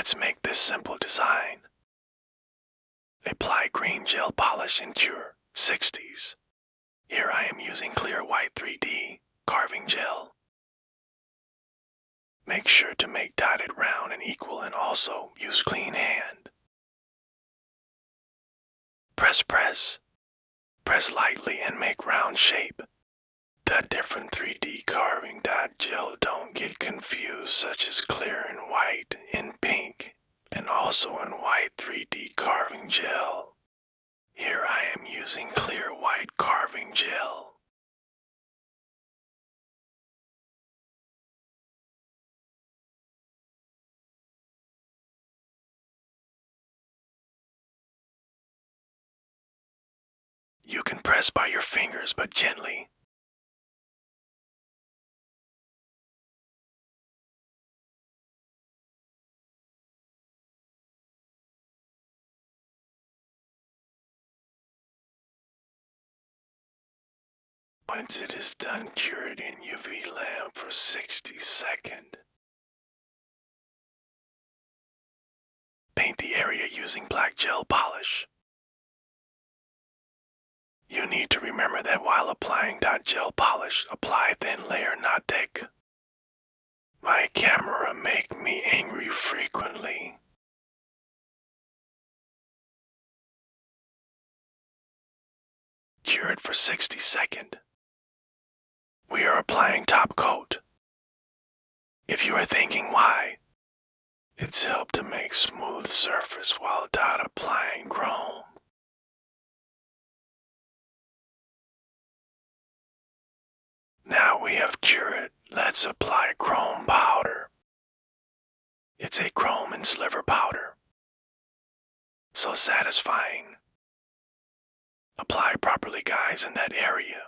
Let's make this simple design. Apply green gel polish in Cure 60s. Here I am using clear white 3D carving gel. Make sure to make dotted round and equal, and also use clean hand. Press. Press lightly and make round shape. The different 3D carving dot gel don't get confused, such as clear and white in pink, and also in white 3D carving gel. Here I am using clear white carving gel. You can press by your fingers, but gently. Once it is done, cure it in UV lamp for 60 seconds. Paint the area using black gel polish. You need to remember that while applying dot gel polish, apply thin layer, not thick. My camera make me angry frequently. Cure it for 60 seconds. We are applying top coat. If you are thinking why, it's helped to make smooth surface while dot applying chrome. Now we have cured, let's apply chrome powder. It's a chrome and sliver powder. So satisfying. Apply properly, guys, in that area.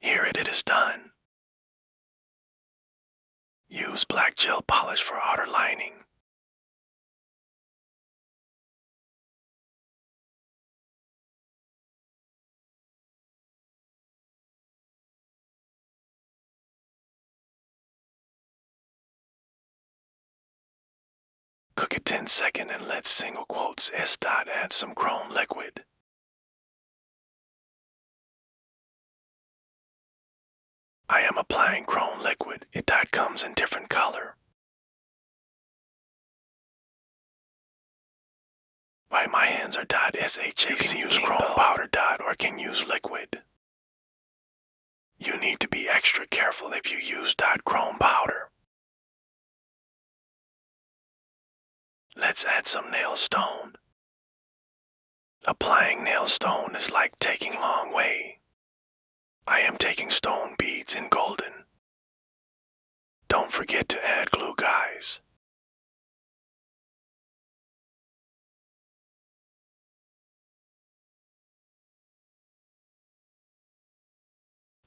Here it is done. Use black gel polish for outer lining. Cook it 10 seconds and let single quotes S. Add some chrome liquid. I am applying chrome liquid. It comes in different color. Why my hands are SHA. You can use chrome powder or can use liquid. You need to be extra careful if you use chrome powder. Let's add some nail stone. Applying nail stone is like taking long way. I am taking stone beads in golden. Don't forget to add glue, guys.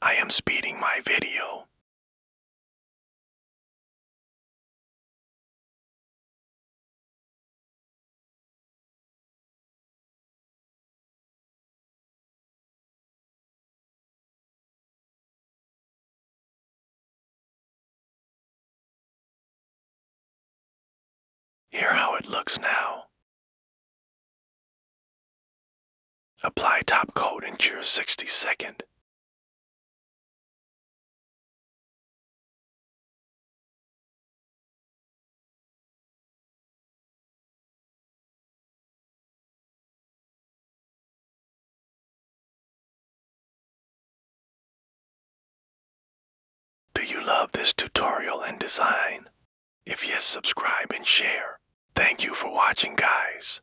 I am speeding my video. Here how it looks now. Apply top coat and cure 60 seconds. Do you love this tutorial and design? If yes, subscribe and share. Thank you for watching, guys.